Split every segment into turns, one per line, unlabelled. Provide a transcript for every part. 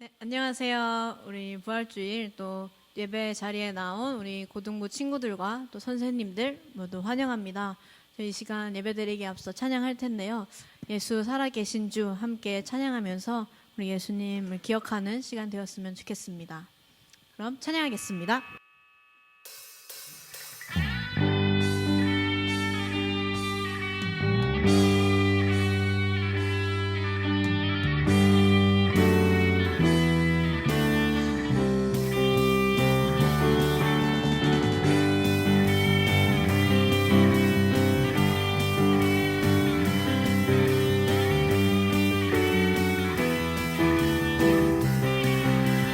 네, 안녕하세요. 우리 부활주일 또 예배 자리에 나온 우리 고등부 친구들과 또 선생님들 모두 환영합니다. 저희 시간 예배드리기 앞서 찬양할 텐데요. 예수 살아계신 주 함께 찬양하면서 우리 예수님을 기억하는 시간 되었으면 좋겠습니다. 그럼 찬양하겠습니다.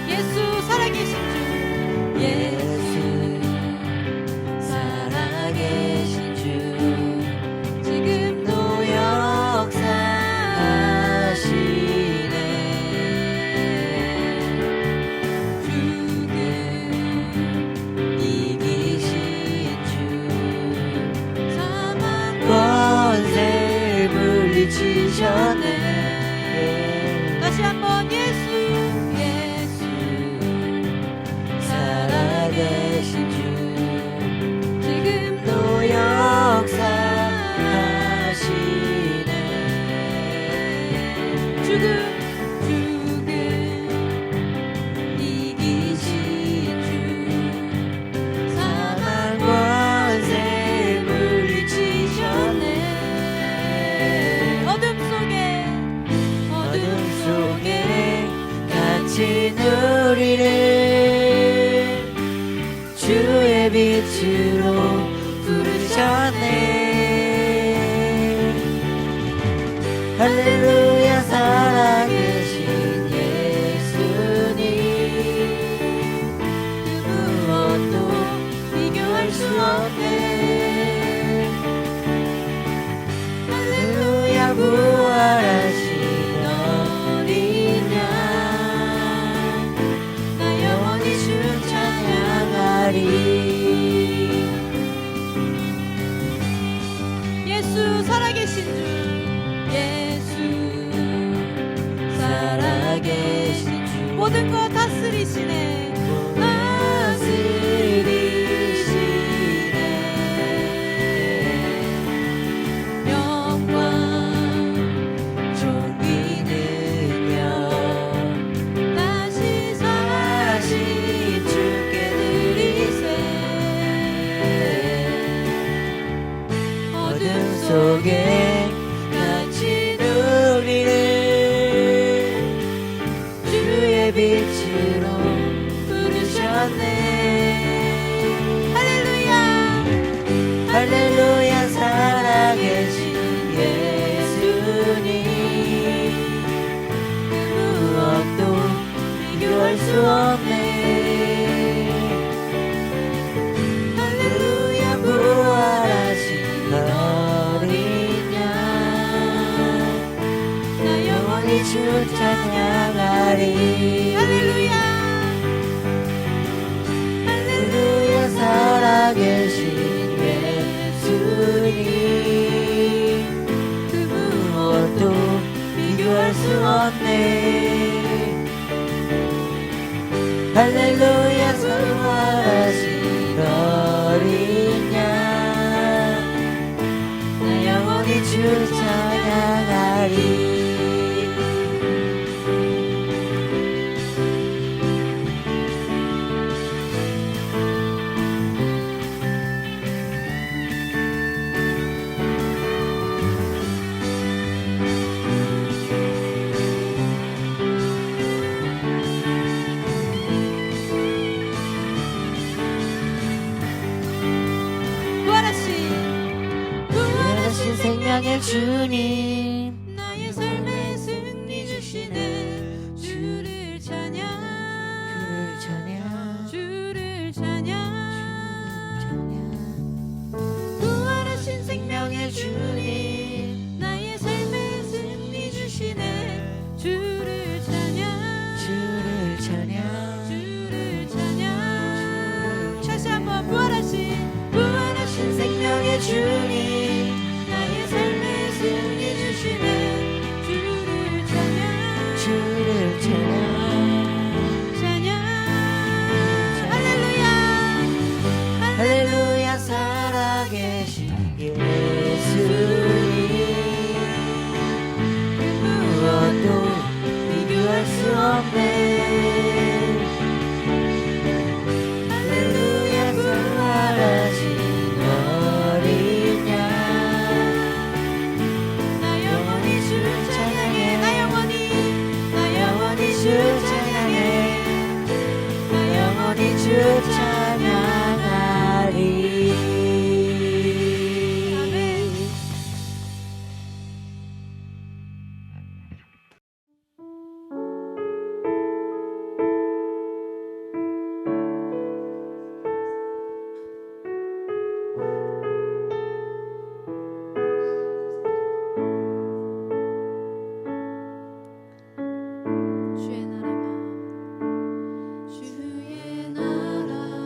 예수 살아계신 주 예수 살아계신 주 지금도 역사하시네 죽음 이기신 주 사망 권세 물리치셨네. 다시 한번 예수 살아계신 주 지금도 역사하시네 죽음 이기신 주 사망 권세 물리치셨네. 어둠 속에 같이 누리는 주의 빛으로 부르셨네. 할렐루야 살아계신 예수님 그 무엇도 비교할 수 없네. 할렐루야 부활하신 어린 양 나 영원히 주 찬양하리. 예수 살아계신 주 예수 살아계신 주 모든 것 다스리시네. 영광 존귀 능력 다시 사신 주께 드리세. 어둠 속에 같이 누리는 주의 빛으로 부르셨네. 할렐루야 할렐루야 살아계신 예수님 그 무엇도 비교할 수 없네. 할렐루야 부활하신 어린 양 나 영원히 주 찬양하리. 할렐루야 할렐루야 살아계신 예수님 그 무엇도 비교할 수 없네. 할렐루야 부활하신 어린 양 나 영원히 주 찬양하리. 부활하신 생명의 주님 나의 삶에 승리 주시네. 주를 찬양 주를 찬양 부활하신 생명의 주님 나의 삶에 승리 주시네. 주를 찬양 주를 찬양 다시 한번 부활하신 생명의 주님 나의 삶에 승리 주시네. 주를 찬양
비교할 수 없네. 할렐루야 부활하신 어린 양.
나 영원히 주를 찬양해. 나 영원히 주를 찬양해.
나 영원히 주 찬양하리.
아멘. 주의 나라가 주의 나라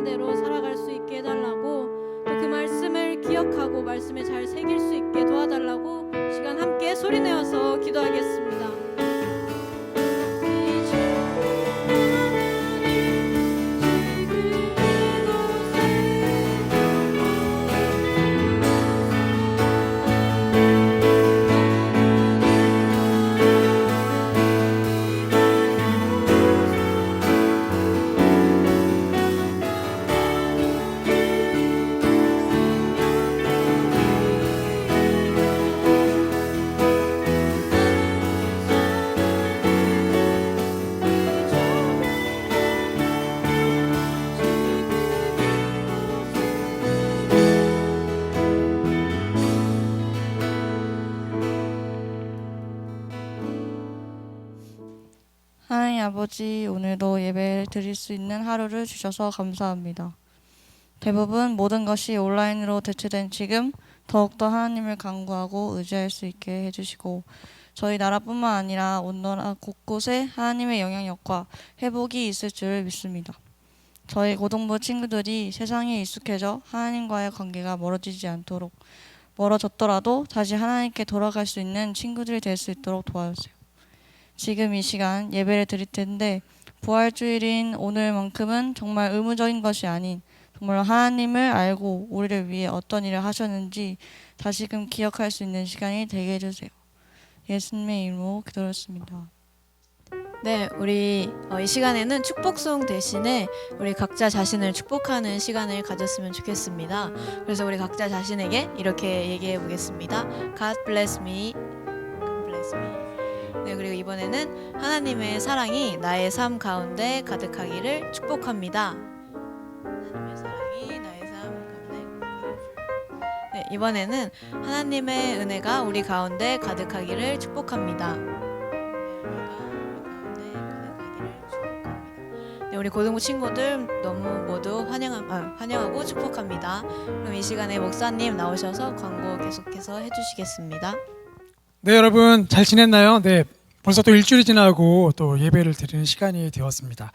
말씀대로 살아갈 수 있게 해달라고, 또 그 말씀을 기억하고 말씀에 잘 새길 수 있게 도와달라고 시간 함께 소리내어서 기도하겠습니다.
하나님 아버지, 오늘도 예배를 드릴 수 있는 하루를 주셔서 감사합니다. 대부분 모든 것이 온라인으로 대체된 지금 더욱더 하나님을 간구하고 의지할 수 있게 해주시고, 저희 나라뿐만 아니라 온 나라 곳곳에 하나님의 영향력과 회복이 있을 줄 믿습니다. 저희 고등부 친구들이 세상에 익숙해져 하나님과의 관계가 멀어지지 않도록, 멀어졌더라도 다시 하나님께 돌아갈 수 있는 친구들이 될 수 있도록 도와주세요. 지금 이 시간 예배를 드릴 텐데, 부활주일인 오늘만큼은 정말 의무적인 것이 아닌 정말 하나님을 알고 우리를 위해 어떤 일을 하셨는지 다시금 기억할 수 있는 시간이 되게 해주세요. 예수님의 이름으로 기도했습니다.
네, 우리 이 시간에는 축복송 대신에 우리 각자 자신을 축복하는 시간을 가졌으면 좋겠습니다. 그래서 우리 각자 자신에게 이렇게 얘기해 보겠습니다. God bless me. God bless me. 네, 그리고 이번에는 하나님의 사랑이 나의 삶 가운데 가득하기를 축복합니다. 하나님의 사랑이 나의 삶 가운데 가득하기를. 네, 이번에는 하나님의 은혜가 우리 가운데 가득하기를 축복합니다. 네, 우리 고등부 친구들 너무 모두 환영하고 축복합니다. 그럼 이 시간에 목사님 나오셔서 광고 계속해서 해주시겠습니다.
네, 여러분 잘 지냈나요? 네, 벌써 또 일주일이 지나고 또 예배를 드리는 시간이 되었습니다.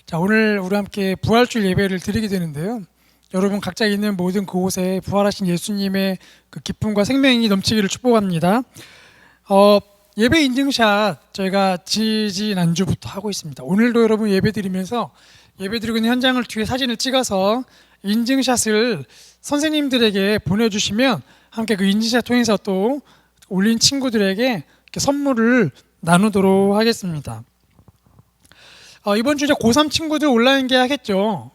자, 오늘 우리 함께 부활주일 예배를 드리게 되는데요. 여러분 각자 있는 모든 그곳에 부활하신 예수님의 그 기쁨과 생명이 넘치기를 축복합니다. 예배 인증샷 저희가 지난주부터 하고 있습니다. 오늘도 여러분 예배 드리면서 예배 드리고 있는 현장을 뒤에 사진을 찍어서 인증샷을 선생님들에게 보내주시면 함께 그 인증샷 통해서 또 올린 친구들에게 이렇게 선물을 나누도록 하겠습니다. 이번 주 이제 고3 친구들 온라인 계약했죠.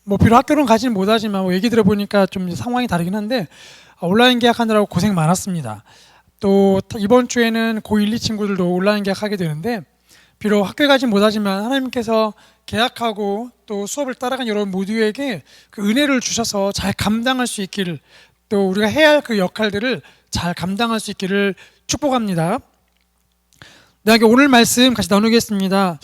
뭐 비록 학교는 가지는 못하지만 뭐 얘기 들어보니까 좀 상황이 다르긴 한데 온라인 계약하느라고 고생 많았습니다. 또 이번 주에는 고1, 2 친구들도 온라인 계약하게 되는데, 비록 학교에 가지 못하지만 하나님께서 계약하고 또 수업을 따라간 여러분 모두에게 그 은혜를 주셔서 잘 감당할 수 있기를, 또 우리가 해야 할 그 역할들을 잘 감당할 수 있기를 축복합니다. 네, 오늘 말씀 같이 나누겠습니다.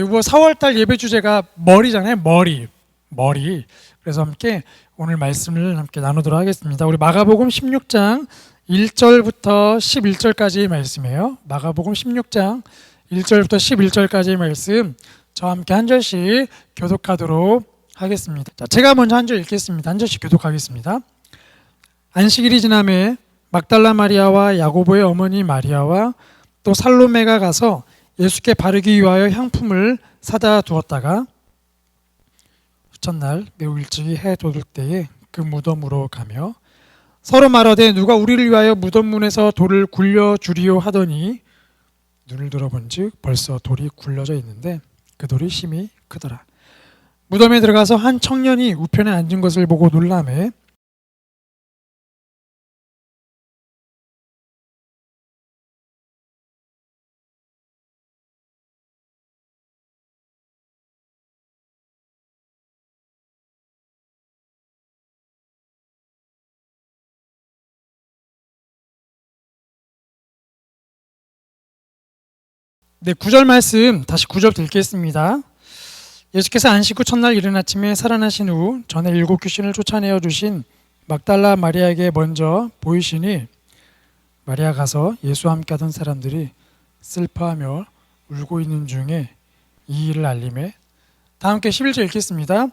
이번 4월달 예배 주제가 머리잖아요. 머리. 그래서 함께 오늘 말씀을 함께 나누도록 하겠습니다. 우리 마가복음 16장 1절부터 11절까지의 말씀이에요. 마가복음 16장 1절부터 11절까지의 말씀, 저와 함께 한 절씩 교독하도록 하겠습니다. 자, 제가 먼저 한 절 읽겠습니다. 한 절씩 교독하겠습니다. 안식일이 지나매 막달라 마리아와 야고보의 어머니 마리아와 또 살로메가 가서 예수께 바르기 위하여 향품을 사다 두었다가 첫날 매우 일찍이 해 돋을 때에 그 무덤으로 가며 서로 말하되 누가 우리를 위하여 무덤 문에서 돌을 굴려 주리요 하더니 눈을 들어본즉 벌써 돌이 굴려져 있는데 그 돌이 심히 크더라. 무덤에 들어가서 한 청년이 우편에 앉은 것을 보고 놀라매 네, 9절 말씀 다시 9절 읽겠습니다. 예수께서 안식 후 첫날 이른 아침에 살아나신 후 전에 7 귀신을 쫓아내어 주신 막달라 마리아에게 먼저 보이시니 마리아 가서 예수와 함께 하던 사람들이 슬퍼하며 울고 있는 중에 이 일을 알림해 다 함께 11절 읽겠습니다.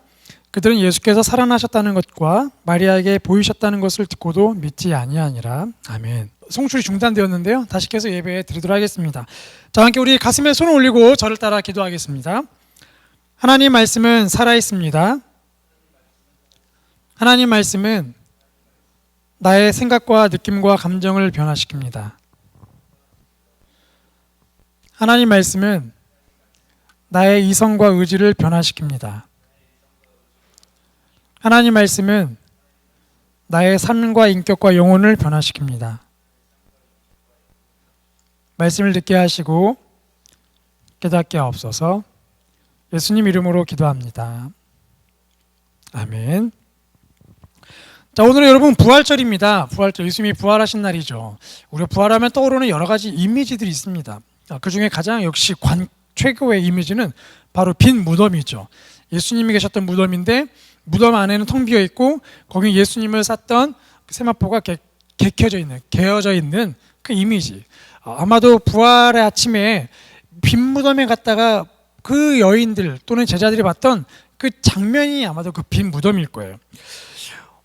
그들은 예수께서 살아나셨다는 것과 마리아에게 보이셨다는 것을 듣고도 믿지 아니하니라. 아멘. 송출이 중단되었는데요. 다시 계속 예배 드리도록 하겠습니다. 자, 함께 우리 가슴에 손을 올리고 저를 따라 기도하겠습니다. 하나님 말씀은 살아있습니다. 하나님 말씀은 나의 생각과 느낌과 감정을 변화시킵니다. 하나님 말씀은 나의 이성과 의지를 변화시킵니다. 하나님 말씀은 나의 삶과 인격과 영혼을 변화시킵니다. 말씀을 듣게 하시고 깨닫게 하옵소서. 예수님 이름으로 기도합니다. 아멘. 자, 오늘은 여러분 부활절입니다. 부활절, 예수님이 부활하신 날이죠. 우리가 부활하면 떠오르는 여러 가지 이미지들이 있습니다. 그 중에 가장 역시 최고의 이미지는 바로 빈 무덤이죠. 예수님이 계셨던 무덤인데 무덤 안에는 텅 비어 있고 거기 예수님을 쌌던 세마포가 개어져 있는 그 이미지. 아마도 부활의 아침에 빈 무덤에 갔다가 그 여인들 또는 제자들이 봤던 그 장면이 아마도 그 빈 무덤일 거예요.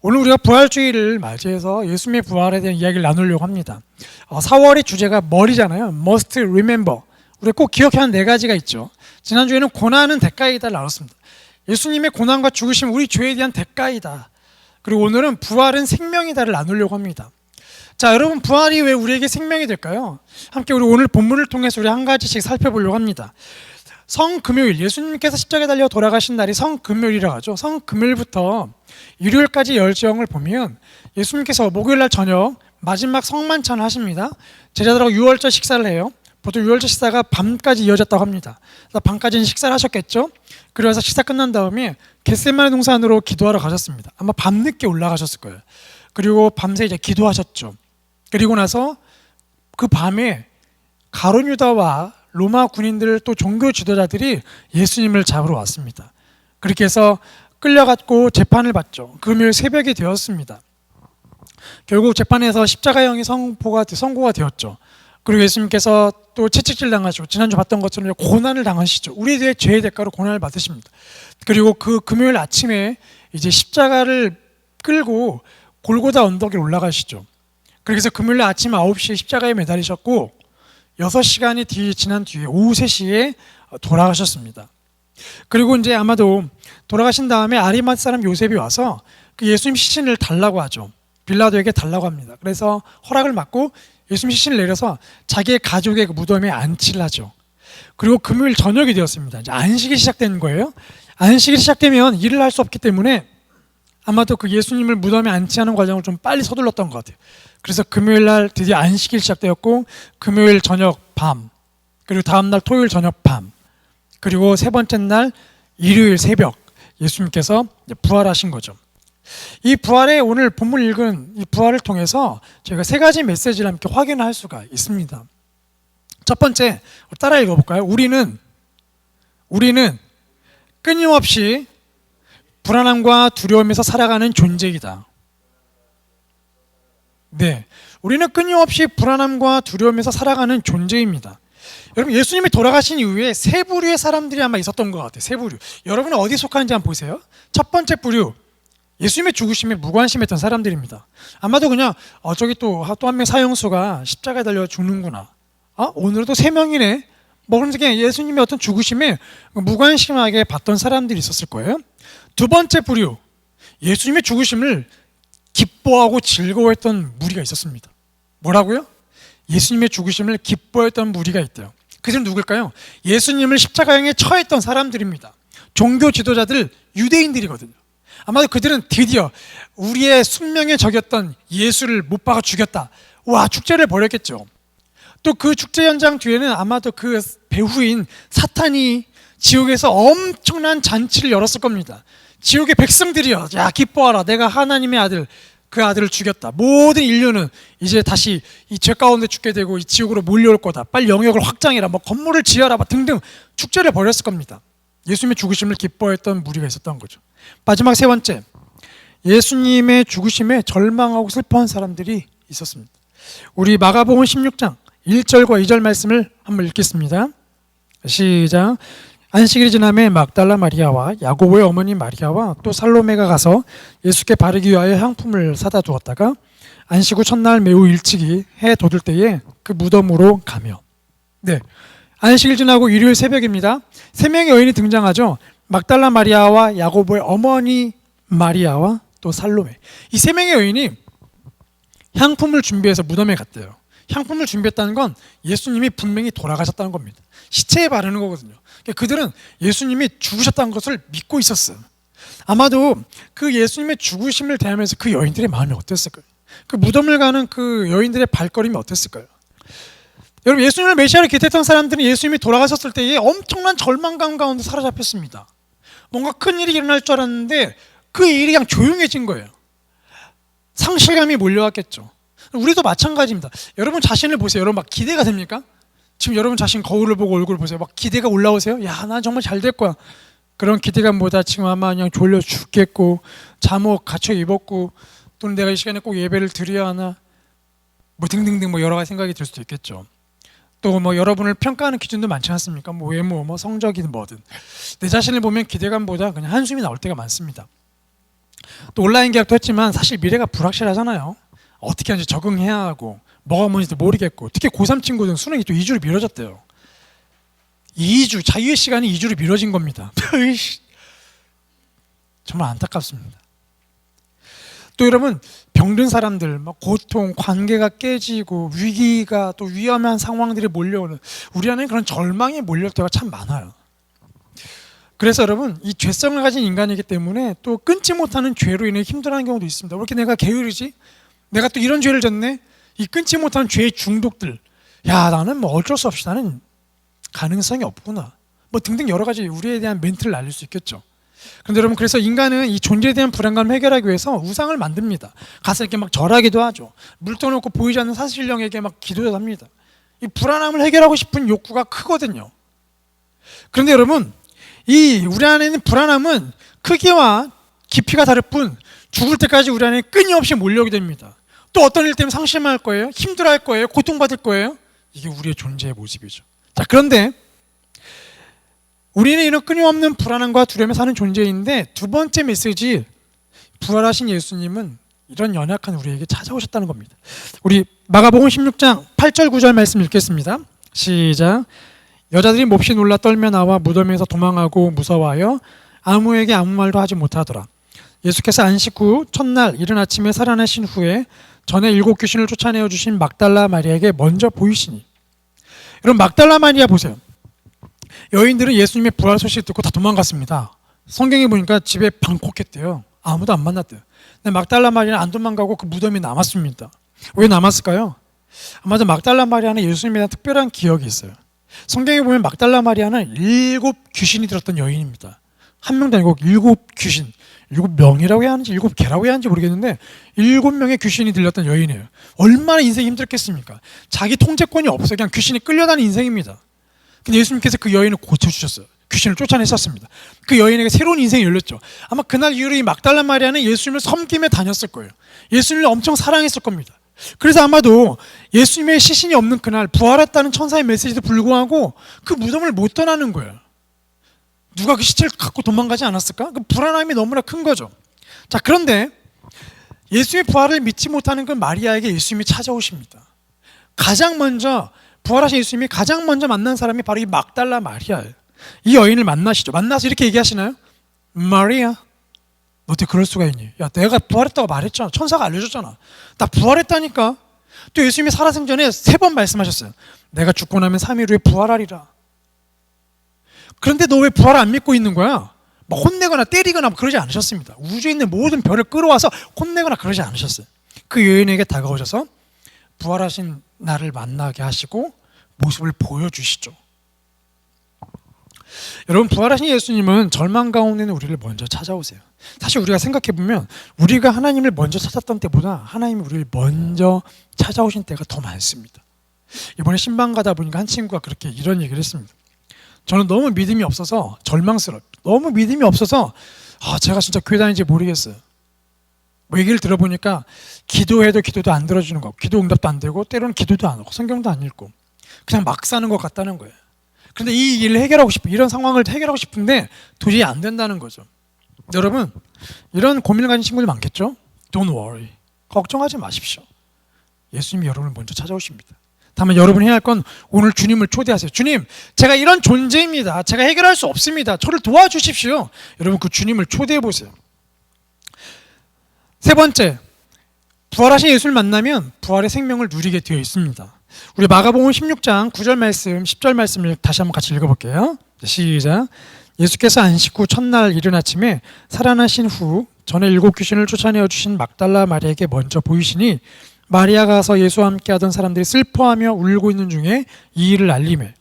오늘 우리가 부활주의를 맞이해서 예수님의 부활에 대한 이야기를 나누려고 합니다. 4월의 주제가 머리잖아요. Must remember. 우리가 꼭 기억해야 하는 4가지가 있죠. 지난주에는 고난은 대가이다를 나눴습니다. 예수님의 고난과 죽으심 우리 죄에 대한 대가이다. 그리고 오늘은 부활은 생명이다를 나누려고 합니다. 자, 여러분 부활이 왜 우리에게 생명이 될까요? 함께 우리 오늘 본문을 통해서 우리 한 가지씩 살펴보려고 합니다. 성금요일, 예수님께서 십자가에 달려 돌아가신 날이 성금요일이라고 하죠. 성금요일부터 일요일까지 열정을 보면 예수님께서 목요일날 저녁 마지막 성만찬을 하십니다. 제자들하고 유월절 식사를 해요. 보통 유월절 식사가 밤까지 이어졌다고 합니다. 그래서 밤까지는 식사를 하셨겠죠. 그래서 식사 끝난 다음에 겟세마네 동산으로 기도하러 가셨습니다. 아마 밤늦게 올라가셨을 거예요. 그리고 밤새 이제 기도하셨죠. 그리고 나서 그 밤에 가룟 유다와 로마 군인들 또 종교 지도자들이 예수님을 잡으러 왔습니다. 그렇게 해서 끌려갔고 재판을 받죠. 금요일 새벽이 되었습니다. 결국 재판에서 십자가형이 선고가 되었죠. 그리고 예수님께서 또 채찍질 당하시고 지난주 봤던 것처럼 고난을 당하시죠. 우리의 죄의 대가로 고난을 받으십니다. 그리고 그 금요일 아침에 이제 십자가를 끌고 골고다 언덕에 올라가시죠. 그래서 금요일 아침 9시에 십자가에 매달리셨고 6시간이 지난 뒤에 오후 3시에 돌아가셨습니다. 그리고 이제 아마도 돌아가신 다음에 아리마트 사람 요셉이 와서 그 예수님 시신을 달라고 하죠. 빌라도에게 달라고 합니다. 그래서 허락을 받고 예수님 시신을 내려서 자기의 가족의 그 무덤에 안치를 하죠. 그리고 금요일 저녁이 되었습니다. 이제 안식이 시작된 거예요. 안식이 시작되면 일을 할 수 없기 때문에 아마도 그 예수님을 무덤에 안치하는 과정을 좀 빨리 서둘렀던 것 같아요. 그래서 금요일 날 드디어 안식일 시작되었고 금요일 저녁 밤, 그리고 다음날 토요일 저녁 밤, 그리고 세 번째 날 일요일 새벽 예수님께서 부활하신 거죠. 이 부활의 오늘 본문 읽은 이 부활을 통해서 저희가 3가지 메시지를 함께 확인할 수가 있습니다. 첫 번째, 따라 읽어볼까요? 우리는 끊임없이 불안함과 두려움에서 살아가는 존재이다. 네, 우리는 끊임없이 불안함과 두려움에서 살아가는 존재입니다. 여러분, 예수님이 돌아가신 이후에 3부류의 사람들이 아마 있었던 것 같아요. 3부류. 여러분은 어디에 속하는지 한번 보세요. 첫 번째 부류, 예수님의 죽으심에 무관심했던 사람들입니다. 아마도 그냥 저기 또 한 명 사형수가 십자가에 달려 죽는구나. 오늘도 3명이네. 뭐 그러면서 그냥 예수님의 어떤 죽으심에 무관심하게 봤던 사람들이 있었을 거예요. 두 번째 부류, 예수님의 죽으심을 기뻐하고 즐거워했던 무리가 있었습니다. 뭐라고요? 예수님의 죽으심을 기뻐했던 무리가 있대요. 그들은 누굴까요? 예수님을 십자가형에 처했던 사람들입니다. 종교 지도자들, 유대인들이거든요. 아마도 그들은 드디어 우리의 숙명의 적이었던 예수를 못 박아 죽였다. 와, 축제를 벌였겠죠. 또 그 축제 현장 뒤에는 아마도 그 배후인 사탄이 지옥에서 엄청난 잔치를 열었을 겁니다. 지옥의 백성들이여, 야 기뻐하라, 내가 하나님의 아들, 그 아들을 죽였다. 모든 인류는 이제 다시 이 죄 가운데 죽게 되고 이 지옥으로 몰려올 거다. 빨리 영역을 확장해라, 뭐 건물을 지어라, 등등 축제를 벌였을 겁니다. 예수님의 죽으심을 기뻐했던 무리가 있었던 거죠. 마지막 3번째, 예수님의 죽으심에 절망하고 슬퍼한 사람들이 있었습니다. 우리 마가복음 16장 1절과 2절 말씀을 한번 읽겠습니다. 시작. 안식일이 지남에 막달라 마리아와 야고보의 어머니 마리아와 또 살로메가 가서 예수께 바르기 위하여 향품을 사다 두었다가 안식 후 첫날 매우 일찍이 해 돋을 때에 그 무덤으로 가며. 네, 안식일 지나고 일요일 새벽입니다. 세 명의 여인이 등장하죠. 막달라 마리아와 야고보의 어머니 마리아와 또 살로메. 이 세 명의 여인이 향품을 준비해서 무덤에 갔대요. 향품을 준비했다는 건 예수님이 분명히 돌아가셨다는 겁니다. 시체에 바르는 거거든요. 그들은 예수님이 죽으셨다는 것을 믿고 있었어요. 아마도 그 예수님의 죽으심을 대하면서 그 여인들의 마음이 어땠을까요? 그 무덤을 가는 그 여인들의 발걸음이 어땠을까요? 여러분, 예수님을 메시아로 기대했던 사람들은 예수님이 돌아가셨을 때에 엄청난 절망감 가운데 사로잡혔습니다. 뭔가 큰 일이 일어날 줄 알았는데 그 일이 그냥 조용해진 거예요. 상실감이 몰려왔겠죠. 우리도 마찬가지입니다. 여러분 자신을 보세요. 여러분 막 기대가 됩니까? 지금 여러분 자신 거울을 보고 얼굴을 보세요. 막 기대가 올라오세요? 야, 난 정말 잘 될 거야. 그런 기대감보다 지금 아마 그냥 졸려 죽겠고 잠옷 갖춰 입었고 또는 내가 이 시간에 꼭 예배를 드려야 하나 뭐 등등등 뭐 여러 가지 생각이 들 수도 있겠죠. 또 뭐 여러분을 평가하는 기준도 많지 않습니까? 뭐 외모, 뭐 성적이든 뭐든 내 자신을 보면 기대감보다 그냥 한숨이 나올 때가 많습니다. 또 온라인 계약도 했지만 사실 미래가 불확실하잖아요. 어떻게 하는지 적응해야 하고 뭐가 뭔지도 모르겠고 특히 고3 친구들은 수능이 또 2주로 미뤄졌대요. 2주, 자유의 시간이 2주로 미뤄진 겁니다. 정말 안타깝습니다. 또 여러분 병든 사람들, 막 고통, 관계가 깨지고 위기가 또 위험한 상황들이 몰려오는 우리 안에 그런 절망이 몰려올 때가 참 많아요. 그래서 여러분 이 죄성을 가진 인간이기 때문에 또 끊지 못하는 죄로 인해 힘들어하는 경우도 있습니다. 왜 이렇게 내가 게으르지? 내가 또 이런 죄를 졌네? 이 끊지 못하는 죄의 중독들. 야, 나는 뭐 어쩔 수 없이 나는 가능성이 없구나. 뭐 등등 여러 가지 우리에 대한 멘트를 날릴 수 있겠죠. 그런데 여러분 그래서 인간은 이 존재에 대한 불안감을 해결하기 위해서 우상을 만듭니다. 가서 이렇게 막 절하기도 하죠. 물 떠놓고 보이지 않는 사실령에게 막 기도도 합니다. 이 불안함을 해결하고 싶은 욕구가 크거든요. 그런데 여러분 이 우리 안에 있는 불안함은 크기와 깊이가 다를 뿐 죽을 때까지 우리 안에 끊임없이 몰려오게 됩니다. 또 어떤 일 때문에 상심할 거예요. 힘들어할 거예요. 고통받을 거예요. 이게 우리의 존재의 모습이죠. 자, 그런데 우리는 이런 끊임없는 불안함과 두려움에 사는 존재인데 두 번째 메시지, 부활하신 예수님은 이런 연약한 우리에게 찾아오셨다는 겁니다. 우리 마가복음 16장 8절 9절 말씀 읽겠습니다. 시작. 여자들이 몹시 놀라 떨며 나와 무덤에서 도망하고 무서워하여 아무에게 아무 말도 하지 못하더라. 예수께서 안식 후 첫날 이른 아침에 살아나신 후에 전에 7 귀신을 쫓아내어 주신 막달라 마리아에게 먼저 보이시니. 여러분 막달라 마리아 보세요. 여인들은 예수님의 부활 소식을 듣고 다 도망갔습니다. 성경에 보니까 집에 방콕했대요. 아무도 안 만났대요. 근데 막달라 마리아는 안 도망가고 그 무덤이 남았습니다. 왜 남았을까요? 아마도 막달라 마리아는 예수님에 대한 특별한 기억이 있어요. 성경에 보면 막달라 마리아는 7 귀신이 들었던 여인입니다. 한 명도 아니고 7 귀신, 7명이라고 해야 하는지 7개라고 해야 하는지 모르겠는데 7명의 귀신이 들렸던 여인이에요. 얼마나 인생이 힘들겠습니까? 자기 통제권이 없어요. 그냥 귀신이 끌려다니는 인생입니다. 근데 예수님께서 그 여인을 고쳐주셨어요. 귀신을 쫓아냈었습니다. 그 여인에게 새로운 인생이 열렸죠. 아마 그날 이후로 이 막달라 마리아는 예수님을 섬기며 다녔을 거예요. 예수님을 엄청 사랑했을 겁니다. 그래서 아마도 예수님의 시신이 없는 그날 부활했다는 천사의 메시지도 불구하고 그 무덤을 못 떠나는 거예요. 누가 그 시체를 갖고 도망가지 않았을까? 그 불안함이 너무나 큰 거죠. 자, 그런데 예수의 부활을 믿지 못하는 그 마리아에게 예수님이 찾아오십니다. 가장 먼저 부활하신 예수님이 가장 먼저 만난 사람이 바로 이 막달라 마리아예요. 이 여인을 만나시죠. 만나서 이렇게 얘기하시나요? 마리아, 너 어떻게 그럴 수가 있니? 야, 내가 부활했다고 말했잖아. 천사가 알려줬잖아. 나 부활했다니까. 또 예수님이 살아생전에 3번 말씀하셨어요. 내가 죽고 나면 3일 후에 부활하리라. 그런데 너 왜 부활을 안 믿고 있는 거야? 막 혼내거나 때리거나 그러지 않으셨습니다. 우주에 있는 모든 별을 끌어와서 혼내거나 그러지 않으셨어요. 그 여인에게 다가오셔서 부활하신 나를 만나게 하시고 모습을 보여주시죠. 여러분 부활하신 예수님은 절망 가운데 있는 우리를 먼저 찾아오세요. 사실 우리가 생각해보면 우리가 하나님을 먼저 찾았던 때보다 하나님이 우리를 먼저 찾아오신 때가 더 많습니다. 이번에 신방 가다 보니까 한 친구가 그렇게 이런 얘기를 했습니다. 저는 너무 믿음이 없어서 절망스러워요. 너무 믿음이 없어서 제가 진짜 교회 다니는지 모르겠어요. 뭐 얘기를 들어보니까 기도해도 기도도 안 들어주는 거, 기도 응답도 안 되고 때로는 기도도 안 하고 성경도 안 읽고 그냥 막 사는 것 같다는 거예요. 그런데 이 일을 해결하고 싶어, 이런 상황을 해결하고 싶은데 도저히 안 된다는 거죠. 여러분, 이런 고민을 가진 친구들 많겠죠? Don't worry. 걱정하지 마십시오. 예수님이 여러분을 먼저 찾아오십니다. 다만 여러분이 해야 할 건 오늘 주님을 초대하세요. 주님, 제가 이런 존재입니다. 제가 해결할 수 없습니다. 저를 도와주십시오. 여러분, 그 주님을 초대해 보세요. 세 번째, 부활하신 예수를 만나면 부활의 생명을 누리게 되어 있습니다. 우리 마가복음 16장 9절 말씀, 10절 말씀을 다시 한번 같이 읽어볼게요. 시작. 예수께서 안식 후 첫날 이른 아침에 살아나신 후 전에 7 귀신을 쫓아내어 주신 막달라 마리아에게 먼저 보이시니 마리아가 가서 예수와 함께 하던 사람들이 슬퍼하며 울고 있는 중에 이 일을 알리매.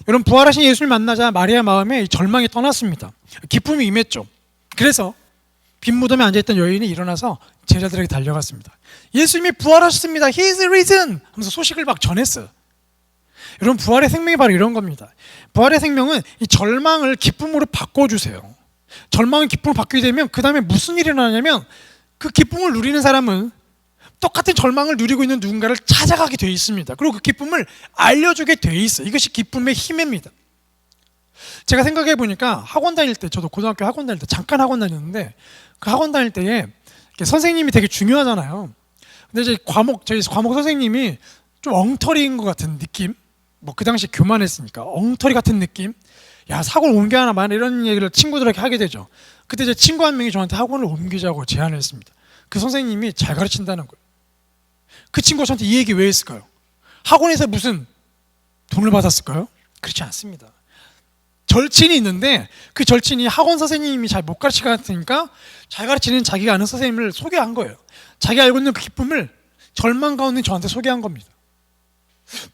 여러분, 부활하신 예수를 만나자 마리아 마음에 절망이 떠났습니다. 기쁨이 임했죠. 그래서 빈 무덤에 앉아있던 여인이 일어나서 제자들에게 달려갔습니다. 예수님이 부활하셨습니다. He is risen! 하면서 소식을 막 전했어요. 여러분, 부활의 생명이 바로 이런 겁니다. 부활의 생명은 이 절망을 기쁨으로 바꿔주세요. 절망을 기쁨으로 바뀌게 되면 그 다음에 무슨 일이 일어나냐면 그 기쁨을 누리는 사람은 똑같은 절망을 누리고 있는 누군가를 찾아가게 되어 있습니다. 그리고 그 기쁨을 알려주게 되어 있어요. 이것이 기쁨의 힘입니다. 제가 생각해 보니까 학원 다닐 때, 저도 고등학교 학원 다닐 때 잠깐 학원 다녔는데 그 학원 다닐 때에 선생님이 되게 중요하잖아요. 근데 이제 저희 과목 선생님이 좀 엉터리인 것 같은 느낌? 뭐 그 당시 교만했으니까 엉터리 같은 느낌? 야, 학원 옮겨야 하나 말 이런 얘기를 친구들에게 하게 되죠. 그때 제 친구 한 명이 저한테 학원을 옮기자고 제안을 했습니다. 그 선생님이 잘 가르친다는 거예요. 그 친구가 저한테 이 얘기 왜 했을까요? 학원에서 무슨 돈을 받았을까요? 그렇지 않습니다. 절친이 있는데 그 절친이 학원 선생님이 잘 못 가르치고 같으니까 잘 가르치는 자기가 아는 선생님을 소개한 거예요. 자기가 알고 있는 그 기쁨을 절망 가운데 저한테 소개한 겁니다.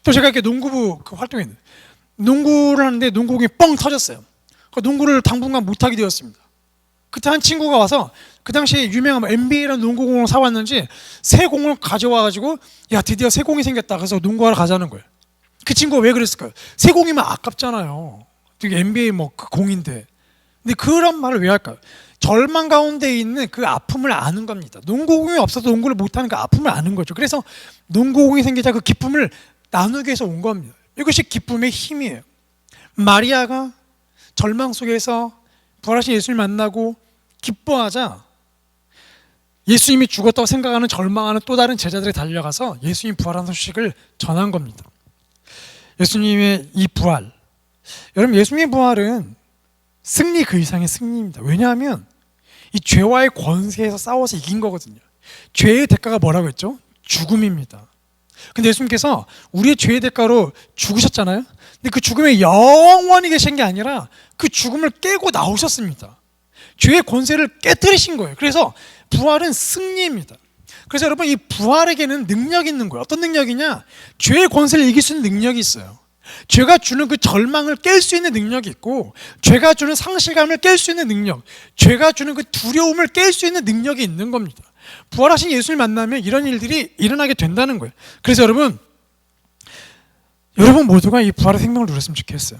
또 제가 이렇게 농구부 활동했는데 농구를 하는데 농구공이 뻥 터졌어요. 그 농구를 당분간 못하게 되었습니다. 그때 한 친구가 와서 그 당시에 유명한 NBA라는 농구공을 사왔는지 새 공을 가져와가지고 야, 드디어 새 공이 생겼다. 그래서 농구하러 가자는 거예요. 그 친구가 왜 그랬을까요? 새 공이면 아깝잖아요. 되게 NBA 뭐 그 공인데. 근데 그런 말을 왜 할까요? 절망 가운데 있는 그 아픔을 아는 겁니다. 농구공이 없어도 농구를 못하는 그 아픔을 아는 거죠. 그래서 농구공이 생기자 그 기쁨을 나누기 위해서 온 겁니다. 이것이 기쁨의 힘이에요. 마리아가 절망 속에서 부활하신 예수를 만나고 기뻐하자 예수님이 죽었다고 생각하는 절망하는 또 다른 제자들이 달려가서 예수님 부활한 소식을 전한 겁니다. 예수님의 이 부활, 여러분, 예수님의 부활은 승리 그 이상의 승리입니다. 왜냐하면 이 죄와의 권세에서 싸워서 이긴 거거든요. 죄의 대가가 뭐라고 했죠? 죽음입니다. 근데 예수님께서 우리의 죄의 대가로 죽으셨잖아요. 근데 그 죽음에 영원히 계신 게 아니라 그 죽음을 깨고 나오셨습니다. 죄의 권세를 깨뜨리신 거예요. 그래서 부활은 승리입니다. 그래서 여러분, 이 부활에게는 능력이 있는 거예요. 어떤 능력이냐? 죄의 권세를 이길 수 있는 능력이 있어요. 죄가 주는 그 절망을 깰 수 있는 능력이 있고, 죄가 주는 상실감을 깰 수 있는 능력, 죄가 주는 그 두려움을 깰 수 있는 능력이 있는 겁니다. 부활하신 예수를 만나면 이런 일들이 일어나게 된다는 거예요. 그래서 여러분 모두가 이 부활의 생명을 누렸으면 좋겠어요.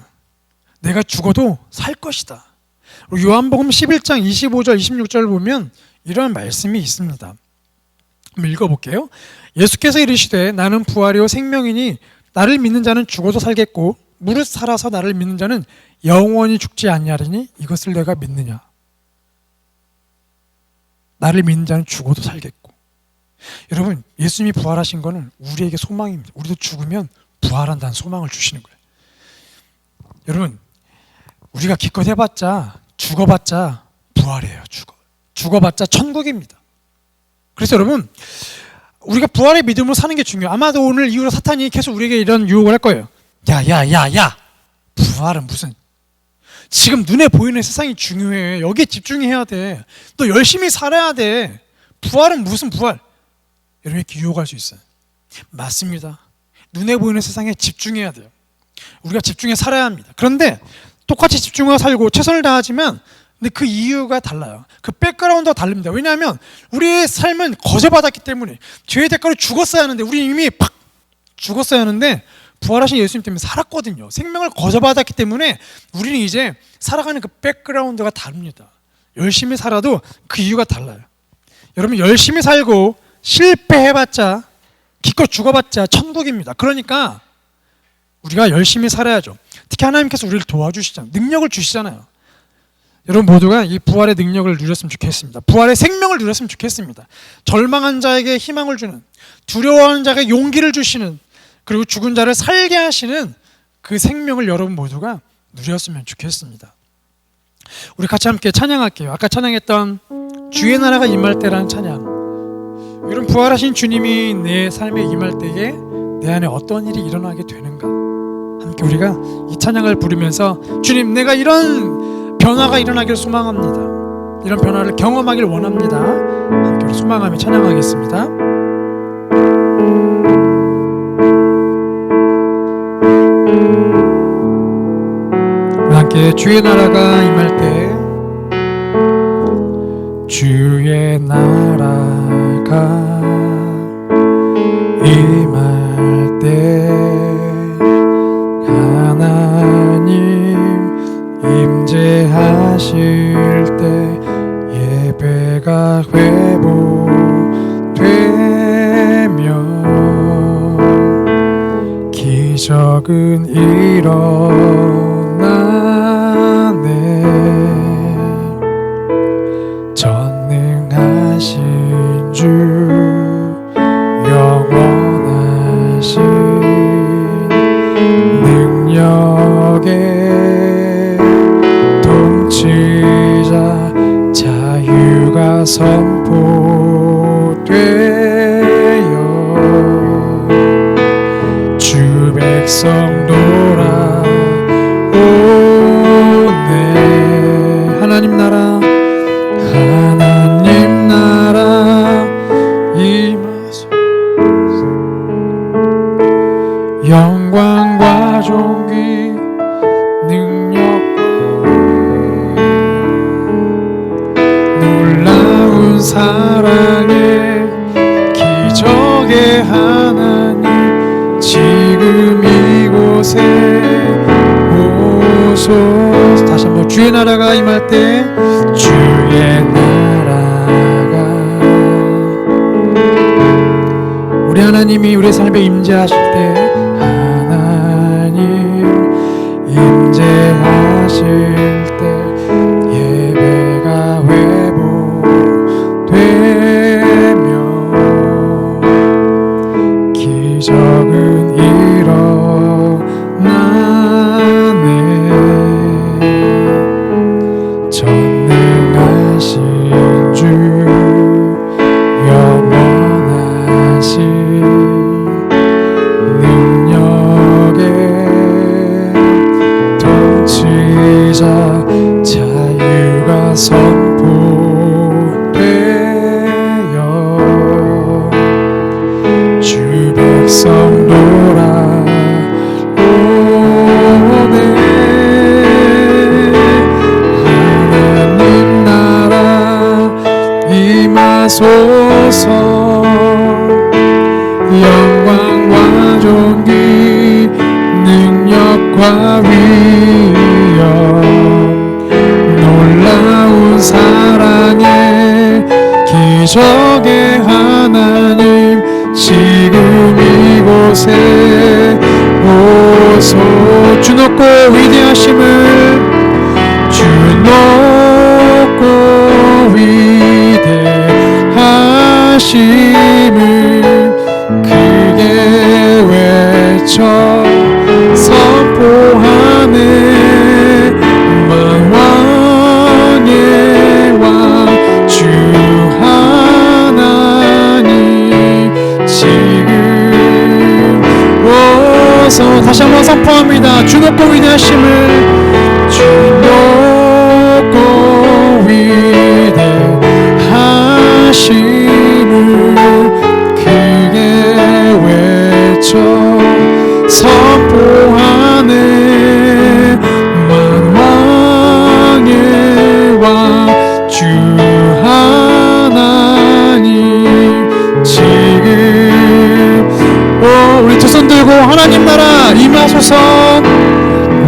내가 죽어도 살 것이다. 요한복음 11장 25절 26절을 보면 이런 말씀이 있습니다. 한번 읽어볼게요. 예수께서 이르시되 나는 부활이요 생명이니 나를 믿는 자는 죽어도 살겠고 무릇 살아서 나를 믿는 자는 영원히 죽지 아니하리니 이것을 내가 믿느냐. 나를 믿는 자는 죽어도 살겠고. 여러분, 예수님이 부활하신 거는 우리에게 소망입니다. 우리도 죽으면 부활한다는 소망을 주시는 거예요. 여러분, 우리가 기껏 해봤자 죽어봤자 부활이에요. 죽어봤자 천국입니다. 그래서 여러분, 우리가 부활의 믿음으로 사는 게 중요해요. 아마도 오늘 이후로 사탄이 계속 우리에게 이런 유혹을 할 거예요. 야, 부활은 무슨, 지금 눈에 보이는 세상이 중요해. 여기에 집중해야 돼. 너 열심히 살아야 돼. 부활은 무슨 부활? 여러분, 이렇게 유혹할 수 있어요. 맞습니다. 눈에 보이는 세상에 집중해야 돼요. 우리가 집중해 살아야 합니다. 그런데 똑같이 집중하고 살고 최선을 다하지만 근데 그 이유가 달라요. 그 백그라운드가 다릅니다. 왜냐하면 우리의 삶은 거저받았기 때문에 죄의 대가로 죽었어야 하는데 우리 이미 팍 죽었어야 하는데 부활하신 예수님 때문에 살았거든요. 생명을 거저받았기 때문에 우리는 이제 살아가는 그 백그라운드가 다릅니다. 열심히 살아도 그 이유가 달라요. 여러분, 열심히 살고 실패해봤자 기껏 죽어봤자 천국입니다. 그러니까 우리가 열심히 살아야죠. 특히 하나님께서 우리를 도와주시잖아요. 능력을 주시잖아요. 여러분 모두가 이 부활의 능력을 누렸으면 좋겠습니다. 부활의 생명을 누렸으면 좋겠습니다. 절망한 자에게 희망을 주는, 두려워하는 자에게 용기를 주시는, 그리고 죽은 자를 살게 하시는 그 생명을 여러분 모두가 누렸으면 좋겠습니다. 우리 같이 함께 찬양할게요. 아까 찬양했던 주의 나라가 임할 때라는 찬양. 여러분 부활하신 주님이 내 삶에 임할 때에 내 안에 어떤 일이 일어나게 되는가, 함께 우리가 이 찬양을 부르면서 주님 내가 이런 변화가 일어나길 소망합니다, 이런 변화를 경험하길 원합니다, 함께 우리 소망하며 찬양하겠습니다. 함께 주의 나라가 임할 때, 주의 나라가 임할 때 하나님 임재하실 때 예배가 회복되며 기적은 일어나네. 전능하신 주 영원하신 능력의 통치자 자유가 선포되어 주 백성 돌아오네. 하나님 나라 임하소서. 영광과 존귀 능력과 놀라운 사랑의 기적의 하나님 지금 이곳에 오소서. 다시 한번 주의 나라가 임할 때, 주의 나라가, 우리 하나님이 우리 삶에 임재하실 때, 하나님 임재하실 때 예배가 회복되며 기적은 일어나네. 전능하신 주 영원하신 능력의 통치자 자유가 선포되어 주 백성 돌아오네. 하나님 나라 임하소서. 영광과 존귀 능력과 위엄 놀라운 사랑의 기적의 하나님 지금 이곳에 오소. 주 높고 위대하심을, 주 높고 위대하심을 크게 외쳐 선포하네. 만왕의 왕 주 하나님 지금 오소. 다시 한번 선포합니다. 주 높고 위대하심을, 주 높고 위대하심을 크게 외쳐 선포하네. 만왕의 왕 주 하나님 지금 우리 두 손 들고 하나님 나라 임하소서.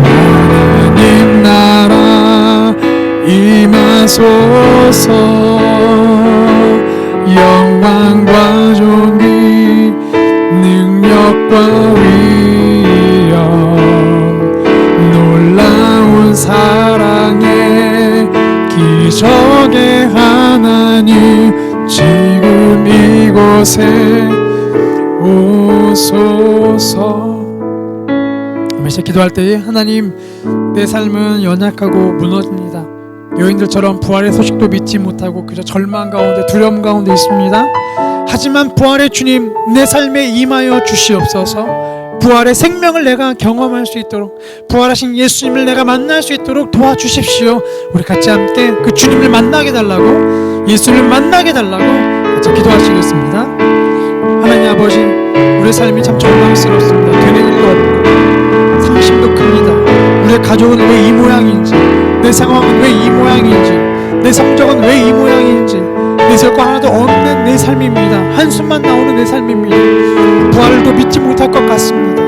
하나님 나라 임하소서. 영광과 존귀 능력과 위엄 이곳에 오소서. 이제 기도할 때에 하나님, 내 삶은 연약하고 무너집니다. 여인들처럼 부활의 소식도 믿지 못하고 그저 절망 가운데, 두려움 가운데 있습니다. 하지만 부활의 주님, 내 삶에 임하여 주시옵소서. 부활의 생명을 내가 경험할 수 있도록, 부활하신 예수님을 내가 만날 수 있도록 도와주십시오. 우리 같이 함께 그 주님을 만나게 달라고, 예수님을 만나게 달라고 같이 기도하시겠습니다. 하나님 아버지, 우리의 삶이 참 절망스럽습니다. 되는 일도 없고 상심도 큽니다. 우리의 가족은 왜 이 모양인지, 내 상황은 왜 이 모양인지, 내 성적은 왜 이 모양인지, 내 성과 하나도 없는 내 삶입니다. 한숨만 나오는 내 삶입니다. 부활도 믿지 못할 것 같습니다.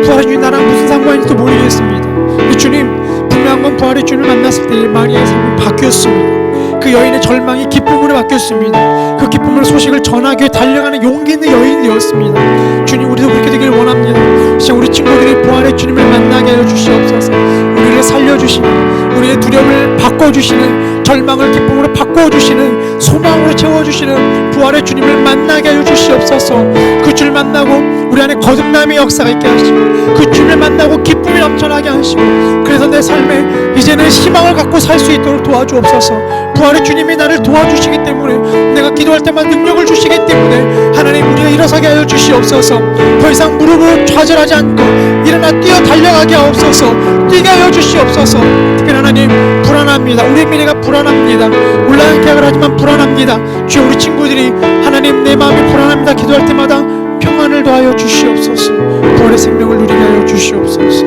부활의 주님 나랑 무슨 상관인지도 모르겠습니다. 주님, 분명한 건 부활의 주님을 만났을 때 마리아의 삶이 바뀌었습니다. 그 여인의 절망이 기쁨으로 바뀌었습니다. 그 기쁨으로 소식을 전하기 위해 달려가는 용기 있는 여인이 되었습니다. 주님, 우리도 그렇게 되길 원합니다. 시간 우리 친구들이 부활의 주님을 만나게 하여 주시옵소서. 우리를 살려주시는, 우리의 두려움을 바꿔주시는, 절망을 기쁨으로 바꿔주시는, 소망으로 채워주시는 부활의 주님을 만나게 하여 주시옵소서. 그 주를 만나고 우리 안에 거듭남의 역사가 있게 하시고, 그 주님을 만나고 기쁨이 넘쳐나게 하시고, 그래서 내 삶에 이제는 희망을 갖고 살 수 있도록 도와주옵소서. 부활의 주님이 나를 도와주시기 때문에, 내가 기도할 때만 능력을 주시기 때문에 하나님, 우리가 일어서게 하여 주시옵소서. 더 이상 무릎으로 좌절하지 않고 일어나 뛰어 달려가게 하옵소서. 뛰게 하여 주시옵소서. 특별히 하나님, 불안합니다. 우리의 미래가 불안합니다. 온라인 계약을 하지만 불안합니다. 주여, 우리 친구들이 하나님, 내 마음이 불안합니다 기도할 때마다 평안을 더하여 주시옵소서. 부활의 생명을 누리게 하여 주시옵소서.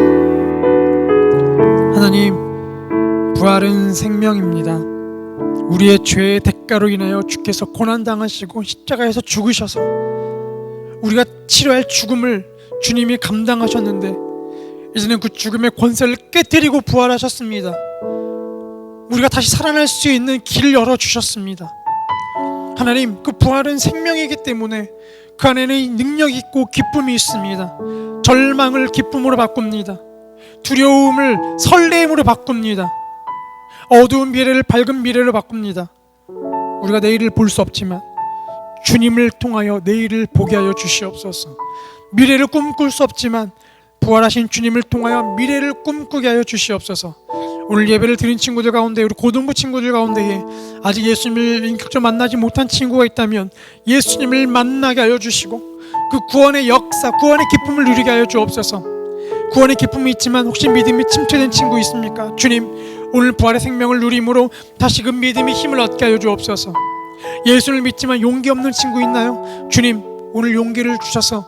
하나님, 부활은 생명입니다. 우리의 죄의 대가로 인하여 주께서 고난당하시고 십자가에서 죽으셔서 우리가 치료할 죽음을 주님이 감당하셨는데, 이제는 그 죽음의 권세를 깨뜨리고 부활하셨습니다. 우리가 다시 살아날 수 있는 길을 열어주셨습니다. 하나님, 그 부활은 생명이기 때문에 그 안에는 능력이 있고 기쁨이 있습니다. 절망을 기쁨으로 바꿉니다. 두려움을 설레임으로 바꿉니다. 어두운 미래를 밝은 미래로 바꿉니다. 우리가 내일을 볼 수 없지만 주님을 통하여 내일을 보게 하여 주시옵소서. 미래를 꿈꿀 수 없지만 부활하신 주님을 통하여 미래를 꿈꾸게 하여 주시옵소서. 오늘 예배를 드린 친구들 가운데, 우리 고등부 친구들 가운데에 아직 예수님을 인격적으로 만나지 못한 친구가 있다면 예수님을 만나게 하여 주시고, 그 구원의 역사, 구원의 기쁨을 누리게 하여 주옵소서. 구원의 기쁨이 있지만 혹시 믿음이 침체된 친구 있습니까? 주님, 오늘 부활의 생명을 누림으로 다시 그 믿음의 힘을 얻게 하여 주옵소서. 예수를 믿지만 용기 없는 친구 있나요? 주님, 오늘 용기를 주셔서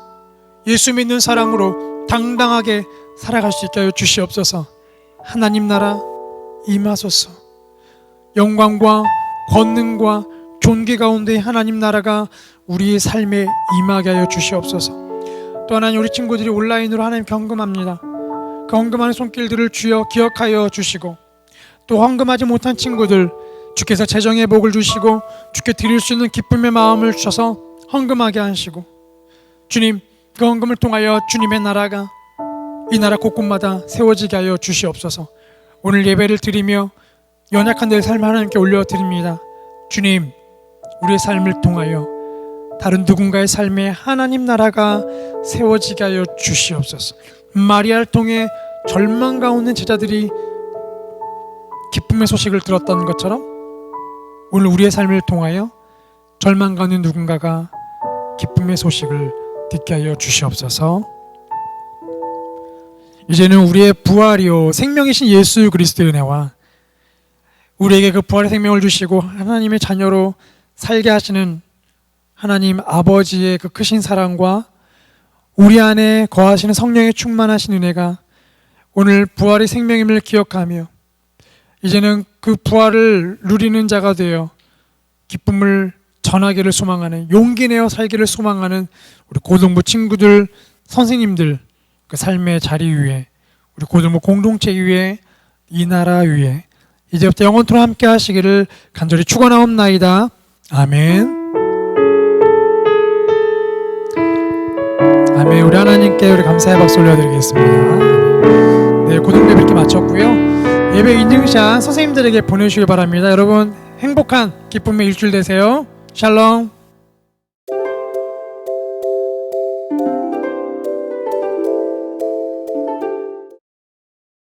예수 믿는 사람으로 당당하게 살아갈 수 있게 하여 주시옵소서. 하나님 나라 임하소서. 영광과 권능과 존귀 가운데 하나님 나라가 우리의 삶에 임하게 하여 주시옵소서. 또 하나님, 우리 친구들이 온라인으로 하나님 경금합니다. 그 헌금하는 손길들을 주여 기억하여 주시고, 또 헌금하지 못한 친구들 주께서 재정의 복을 주시고 주께 드릴 수 있는 기쁨의 마음을 주셔서 헌금하게 하시고, 주님, 그 헌금을 통하여 주님의 나라가 이 나라 곳곳마다 세워지게 하여 주시옵소서. 오늘 예배를 드리며 연약한 내 삶을 하나님께 올려드립니다. 주님, 우리의 삶을 통하여 다른 누군가의 삶에 하나님 나라가 세워지게 하여 주시옵소서. 마리아를 통해 절망 가운데 제자들이 기쁨의 소식을 들었던 것처럼 오늘 우리의 삶을 통하여 절망 가운데 누군가가 기쁨의 소식을 듣게 하여 주시옵소서. 이제는 우리의 부활이요 생명이신 예수 그리스도의 은혜와 우리에게 그 부활의 생명을 주시고 하나님의 자녀로 살게 하시는 하나님 아버지의 그 크신 사랑과 우리 안에 거하시는 성령의 충만하신 은혜가 오늘 부활의 생명임을 기억하며 이제는 그 부활을 누리는 자가 되어 기쁨을 전하기를 소망하는, 용기 내어 살기를 소망하는 우리 고등부 친구들, 선생님들 그 삶의 자리 위에, 우리 고등부 공동체 위에, 이 나라 위에 이제부터 영원토록 함께 하시기를 간절히 축원하옵나이다. 아멘. 아멘. 우리 하나님께 우리 감사의 박수 올려드리겠습니다. 네, 고등부 예배 이렇게 마쳤고요. 예배 인증샷 선생님들에게 보내주시기 바랍니다. 여러분 행복한 기쁨의 일주일 되세요. 샬롬.